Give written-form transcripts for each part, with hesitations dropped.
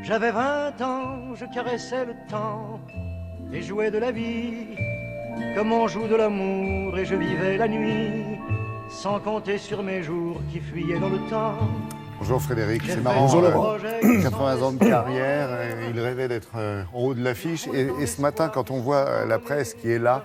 J'avais 20 ans, je caressais le temps et jouais de la vie comme on joue de l'amour, et je vivais la nuit sans compter sur mes jours qui fuyaient dans le temps. Bonjour Frédéric, c'est marrant, 80 ans de carrière, il rêvait d'être en haut de l'affiche et ce matin quand on voit la presse qui est là,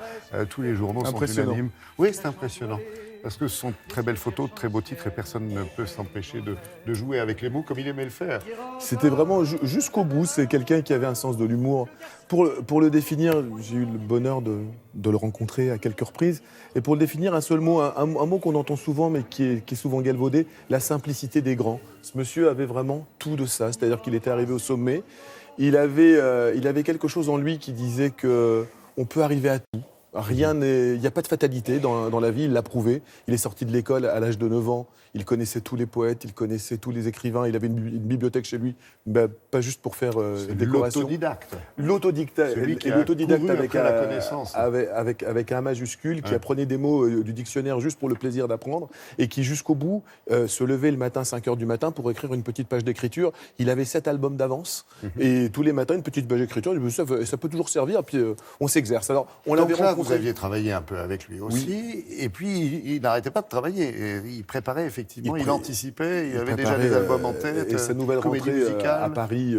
tous les journaux sont unanimes. Oui, c'est impressionnant. Parce que ce sont de très belles photos, de très beaux titres et personne ne peut s'empêcher de jouer avec les mots comme il aimait le faire. C'était vraiment jusqu'au bout, c'est quelqu'un qui avait un sens de l'humour. Pour le définir, j'ai eu le bonheur de le rencontrer à quelques reprises. Et pour le définir, un seul mot, un mot qu'on entend souvent mais qui est souvent galvaudé, la simplicité des grands. Ce monsieur avait vraiment tout de ça, c'est-à-dire qu'il était arrivé au sommet. Il avait quelque chose en lui qui disait qu'on peut arriver à tout. Il n'y a pas de fatalité dans la vie, il l'a prouvé. Il est sorti de l'école à l'âge de 9 ans, il connaissait tous les poètes, il connaissait tous les écrivains, il avait une bibliothèque chez lui, pas juste pour faire des décorations. L'autodidacte. Celui qui a couru après la connaissance. Avec un majuscule, qui apprenait des mots du dictionnaire juste pour le plaisir d'apprendre, et qui jusqu'au bout se levait le matin, 5 h du matin, pour écrire une petite page d'écriture. Il avait 7 albums d'avance, et tous les matins, une petite page d'écriture, ça peut toujours servir, puis on s'exerce. Alors, on l'avait rencontré. Vous aviez travaillé un peu avec lui aussi, oui. Et puis il n'arrêtait pas de travailler. Et il préparait effectivement, il anticipait, il avait déjà des albums en tête. Et sa nouvelle rentrée à Paris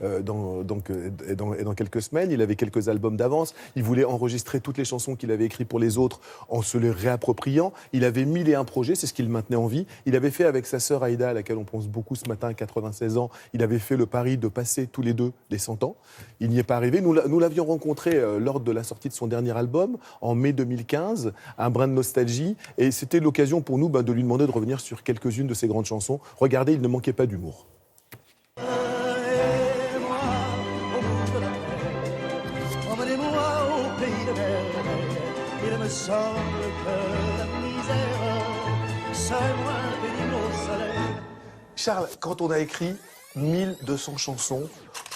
dans quelques semaines, il avait quelques albums d'avance. Il voulait enregistrer toutes les chansons qu'il avait écrites pour les autres en se les réappropriant. Il avait 1001 projets, c'est ce qui le maintenait en vie. Il avait fait avec sa sœur Aïda, à laquelle on pense beaucoup ce matin, à 96 ans, il avait fait le pari de passer tous les deux les 100 ans. Il n'y est pas arrivé. Nous l'avions rencontré lors de la sortie de son dernier album, en mai 2015, un brin de nostalgie, et c'était l'occasion pour nous de lui demander de revenir sur quelques-unes de ses grandes chansons. Regardez, il ne manquait pas d'humour. Emmenez-moi au pays de merveille, il me semble que la misère, c'est moins pénible au soleil. Charles, quand on a écrit 1200 chansons,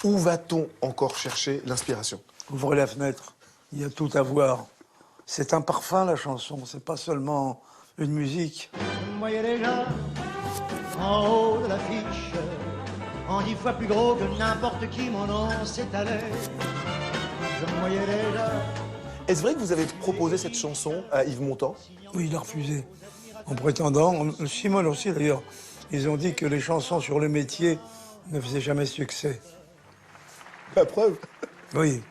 où va-t-on encore chercher l'inspiration ? Ouvrez la fenêtre, il y a tout à voir. C'est un parfum, la chanson, c'est pas seulement une musique. Je me voyais déjà en haut de l'affiche, en 10 fois plus gros que n'importe qui, mon nom s'étalait. Je me voyais déjà. Est-ce vrai que vous avez proposé cette chanson à Yves Montand ? Oui, il a refusé. En prétendant, Simone aussi d'ailleurs, ils ont dit que les chansons sur le métier ne faisaient jamais succès. La preuve ? Oui.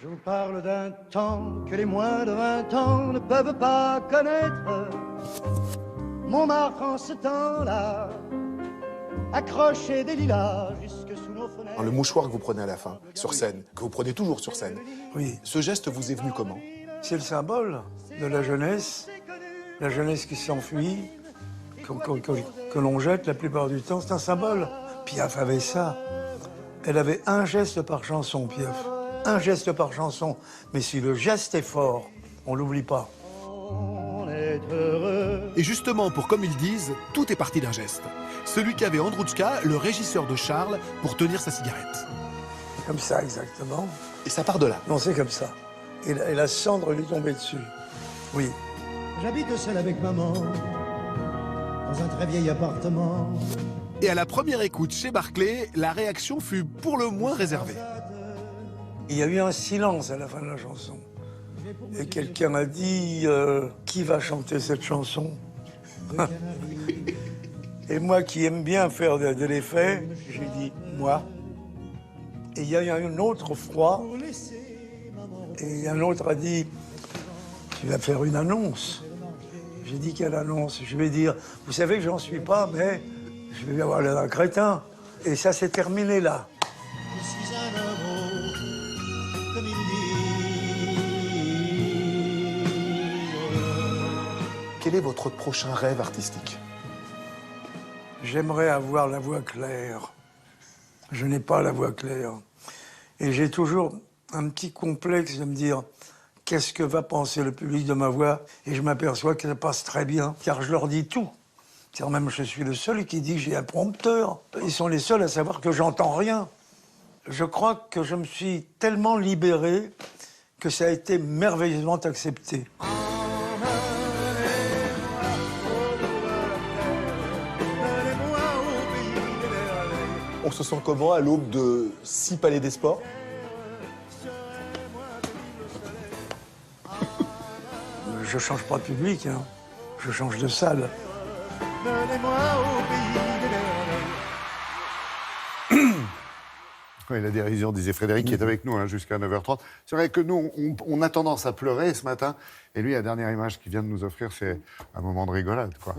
Je vous parle d'un temps que les moins de 20 ans ne peuvent pas connaître. Montmartre en ce temps-là, accroché des lilas jusque sous nos fenêtres. Le mouchoir que vous prenez à la fin, sur scène, que vous prenez toujours sur scène, Oui. Ce geste vous est venu comment ? C'est le symbole de la jeunesse qui s'enfuit, que l'on jette la plupart du temps, c'est un symbole. Piaf avait ça. Elle avait un geste par chanson, Piaf. Un geste par chanson. Mais si le geste est fort, on l'oublie pas. On est heureux. Et justement, pour comme ils disent, tout est parti d'un geste. Celui qu'avait Androuchka, le régisseur de Charles, pour tenir sa cigarette. Comme ça, exactement. Et ça part de là. Non, c'est comme ça. Et la cendre lui tombait dessus. Oui. J'habite seul avec maman, dans un très vieil appartement. Et à la première écoute chez Barclay, la réaction fut pour le moins réservée. Il y a eu un silence à la fin de la chanson. Et quelqu'un a dit qui va chanter cette chanson? Et moi qui aime bien faire de l'effet, j'ai dit moi. Et il y a eu un autre froid. Et un autre a dit tu vas faire une annonce. J'ai dit quelle annonce? Je vais dire vous savez que j'en suis pas, mais je vais avoir l'air d'un crétin. Et ça s'est terminé là. Je suis un homme comme il dit. Quel est votre prochain rêve artistique? J'aimerais avoir la voix claire. Je n'ai pas la voix claire. Et j'ai toujours un petit complexe de me dire qu'est-ce que va penser le public de ma voix? Et je m'aperçois que ça passe très bien, car je leur dis tout. Car même je suis le seul qui dit que j'ai un prompteur. Ils sont les seuls à savoir que j'entends rien. Je crois que je me suis tellement libéré que ça a été merveilleusement accepté. On se sent comment à l'aube de 6 palais des sports? Je change pas de public, hein. Je change de salle. Menez-moi au pays des merveilles. Oui, la dérision, disait Frédéric, qui est avec nous jusqu'à 9h30. C'est vrai que nous, on a tendance à pleurer ce matin. Et lui, la dernière image qu'il vient de nous offrir, c'est un moment de rigolade, quoi.